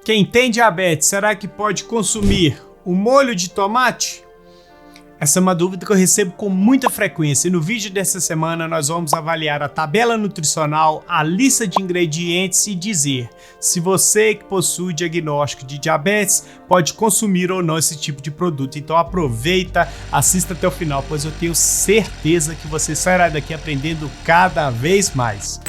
Quem tem diabetes, será que pode consumir o molho de tomate? Essa é uma dúvida que eu recebo com muita frequência e no vídeo dessa semana nós vamos avaliar a tabela nutricional, a lista de ingredientes e dizer se você que possui diagnóstico de diabetes pode consumir ou não esse tipo de produto. Então aproveita, assista até o final, pois eu tenho certeza que você sairá daqui aprendendo cada vez mais.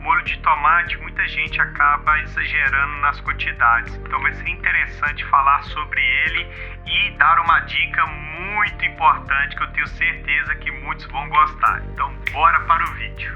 Molho de tomate, muita gente acaba exagerando nas quantidades, então vai ser interessante falar sobre ele e dar uma dica muito importante que eu tenho certeza que muitos vão gostar. Então bora para o vídeo.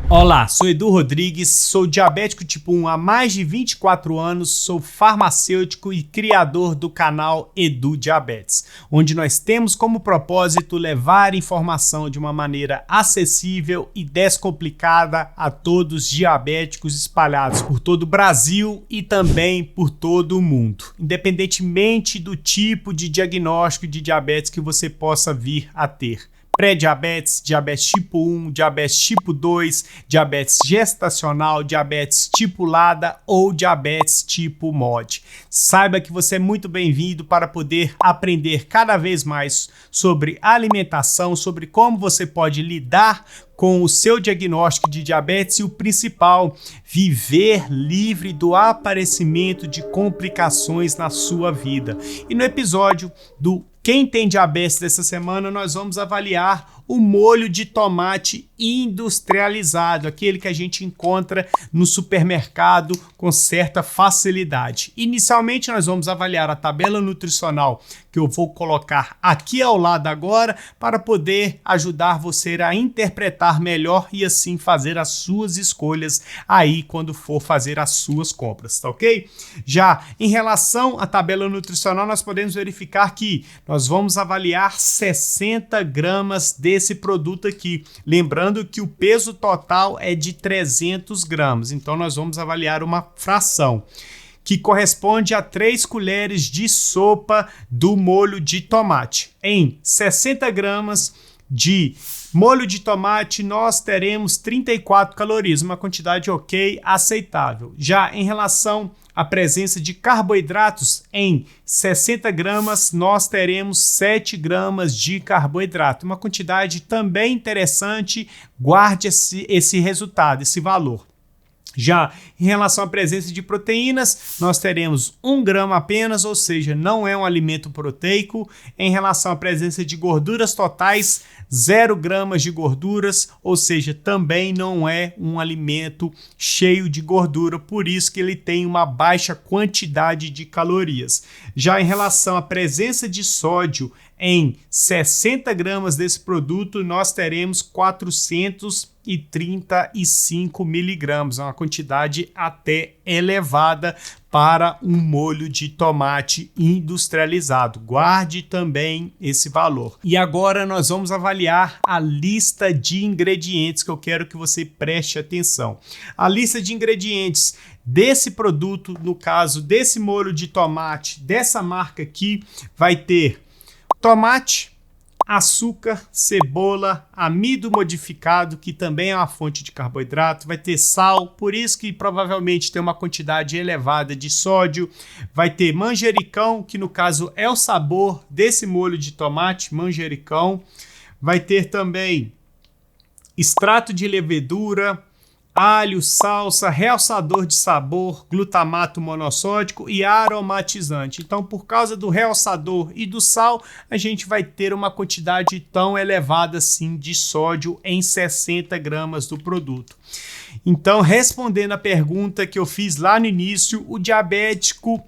Olá, sou Edu Rodrigues, sou diabético tipo 1 há mais de 24 anos, sou farmacêutico e criador do canal Edu Diabetes, onde nós temos como propósito levar informação de uma maneira acessível e descomplicada a todos os diabéticos espalhados por todo o Brasil e também por todo o mundo, independentemente do tipo de diagnóstico de diabetes que você possa vir a ter. Pré-diabetes, diabetes tipo 1, diabetes tipo 2, diabetes gestacional, diabetes tipo LADA ou diabetes tipo MOD. Saiba que você é muito bem-vindo para poder aprender cada vez mais sobre alimentação, sobre como você pode lidar com o seu diagnóstico de diabetes e o principal, viver livre do aparecimento de complicações na sua vida. E no episódio do Quem tem diabetes dessa semana, nós vamos avaliar o molho de tomate industrializado, aquele que a gente encontra no supermercado com certa facilidade. Inicialmente, nós vamos avaliar a tabela nutricional que eu vou colocar aqui ao lado agora para poder ajudar você a interpretar melhor e assim fazer as suas escolhas aí quando for fazer as suas compras, tá ok? Já em relação à tabela nutricional, nós podemos verificar que nós vamos avaliar 60 gramas desse produto aqui. Lembrando que o peso total é de 300 gramas, então nós vamos avaliar uma fração que corresponde a 3 colheres de sopa do molho de tomate. Em 60 gramas de molho de tomate, nós teremos 34 calorias, uma quantidade ok, aceitável. Já em relação à presença de carboidratos, em 60 gramas, nós teremos 7 gramas de carboidrato, uma quantidade também interessante, guarde esse resultado, esse valor. Já em relação à presença de proteínas, nós teremos 1 grama apenas, ou seja, não é um alimento proteico. Em relação à presença de gorduras totais, 0 gramas de gorduras, ou seja, também não é um alimento cheio de gordura, por isso que ele tem uma baixa quantidade de calorias. Já em relação à presença de sódio, em 60 gramas desse produto, nós teremos 435 miligramas, uma quantidade até elevada para um molho de tomate industrializado. Guarde também esse valor. E agora nós vamos avaliar a lista de ingredientes que eu quero que você preste atenção. A lista de ingredientes desse produto, no caso desse molho de tomate, dessa marca aqui, vai ter tomate, açúcar, cebola, amido modificado, que também é uma fonte de carboidrato, vai ter sal, por isso que provavelmente tem uma quantidade elevada de sódio, vai ter manjericão, que no caso é o sabor desse molho de tomate, manjericão, vai ter também extrato de levedura, alho, salsa, realçador de sabor, glutamato monossódico e aromatizante. Então, por causa do realçador e do sal, a gente vai ter uma quantidade tão elevada assim de sódio em 60 gramas do produto. Então, respondendo a pergunta que eu fiz lá no início, o diabético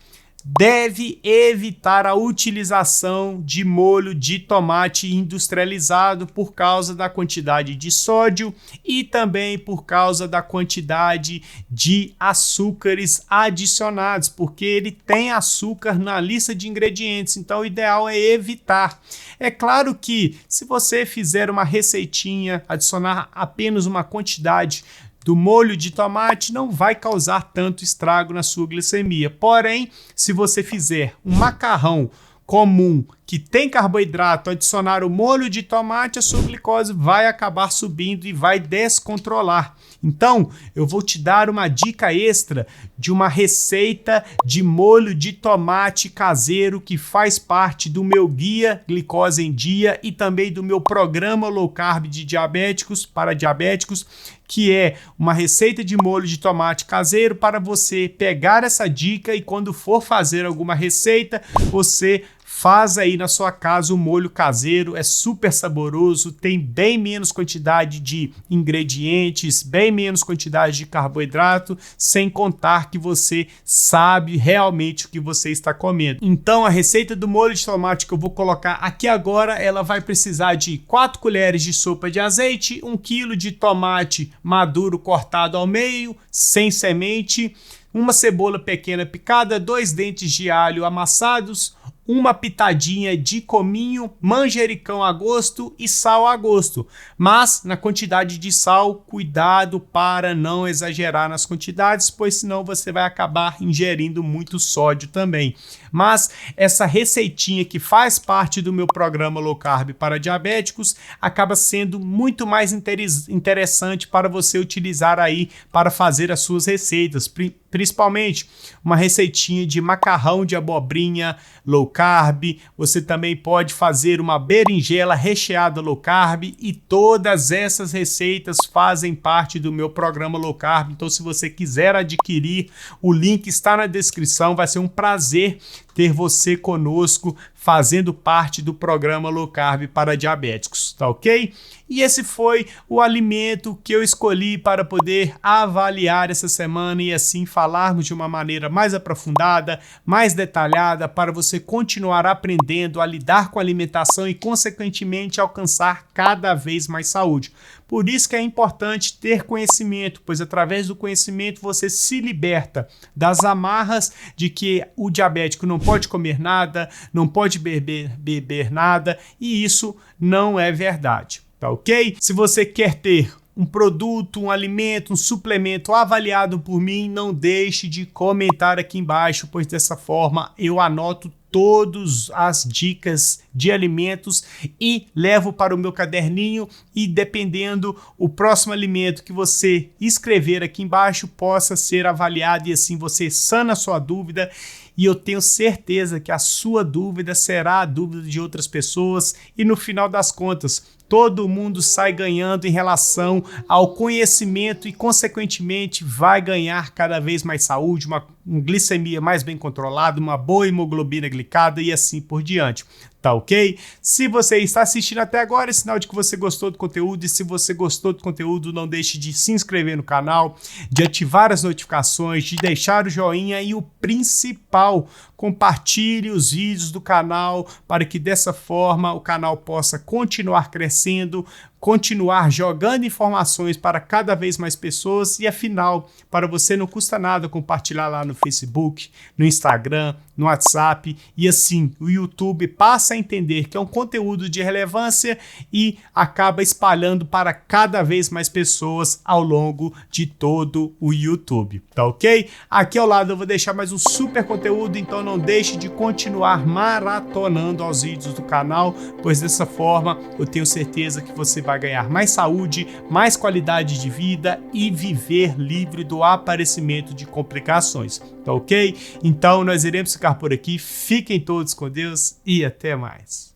deve evitar a utilização de molho de tomate industrializado por causa da quantidade de sódio e também por causa da quantidade de açúcares adicionados, porque ele tem açúcar na lista de ingredientes, então o ideal é evitar. É claro que se você fizer uma receitinha, adicionar apenas uma quantidade do molho de tomate, não vai causar tanto estrago na sua glicemia. Porém, se você fizer um macarrão comum que tem carboidrato, adicionar o molho de tomate, a sua glicose vai acabar subindo e vai descontrolar. Então, eu vou te dar uma dica extra de uma receita de molho de tomate caseiro que faz parte do meu guia Glicose em Dia e também do meu programa Low Carb de diabéticos para diabéticos, que é uma receita de molho de tomate caseiro para você pegar essa dica e quando for fazer alguma receita, você faz aí na sua casa o molho caseiro, é super saboroso, tem bem menos quantidade de ingredientes, bem menos quantidade de carboidrato, sem contar que você sabe realmente o que você está comendo. Então a receita do molho de tomate que eu vou colocar aqui agora, ela vai precisar de 4 colheres de sopa de azeite, 1 kg de tomate maduro cortado ao meio, sem semente, uma cebola pequena picada, 2 dentes de alho amassados, uma pitadinha de cominho, manjericão a gosto e sal a gosto. Mas na quantidade de sal, cuidado para não exagerar nas quantidades, pois senão você vai acabar ingerindo muito sódio também. Mas essa receitinha que faz parte do meu programa Low Carb para diabéticos acaba sendo muito mais interessante para você utilizar aí para fazer as suas receitas, principalmente uma receitinha de macarrão de abobrinha low carb. Você também pode fazer uma berinjela recheada low carb e todas essas receitas fazem parte do meu programa low carb. Então, se você quiser adquirir, o link está na descrição. Vai ser um prazer ter você conosco fazendo parte do programa Low Carb para diabéticos, tá ok? E esse foi o alimento que eu escolhi para poder avaliar essa semana e assim falarmos de uma maneira mais aprofundada, mais detalhada, para você continuar aprendendo a lidar com a alimentação e, consequentemente, alcançar cada vez mais saúde. Por isso que é importante ter conhecimento, pois através do conhecimento você se liberta das amarras de que o diabético não pode comer nada, não pode beber nada, e isso não é verdade, tá ok? Se você quer ter um produto, um alimento, um suplemento avaliado por mim, não deixe de comentar aqui embaixo, pois dessa forma eu anoto todas as dicas de alimentos e levo para o meu caderninho e, dependendo, o próximo alimento que você escrever aqui embaixo possa ser avaliado e assim você sana a sua dúvida. E eu tenho certeza que a sua dúvida será a dúvida de outras pessoas e, no final das contas, todo mundo sai ganhando em relação ao conhecimento e, consequentemente, vai ganhar cada vez mais saúde, uma glicemia mais bem controlada, uma boa hemoglobina glicada e assim por diante. Tá ok? Se você está assistindo até agora, é sinal de que você gostou do conteúdo, e se você gostou do conteúdo, não deixe de se inscrever no canal, de ativar as notificações, de deixar o joinha e o principal, compartilhe os vídeos do canal para que dessa forma o canal possa continuar crescendo, continuar jogando informações para cada vez mais pessoas e, afinal, para você não custa nada compartilhar lá no Facebook, no Instagram, no WhatsApp e assim o YouTube passa a entender que é um conteúdo de relevância e acaba espalhando para cada vez mais pessoas ao longo de todo o YouTube, tá ok? Aqui ao lado eu vou deixar mais um super conteúdo, então não deixe de continuar maratonando aos vídeos do canal, pois dessa forma eu tenho certeza que você vai ganhar mais saúde, mais qualidade de vida e viver livre do aparecimento de complicações, tá ok? Então nós iremos ficar por aqui, fiquem todos com Deus e até mais.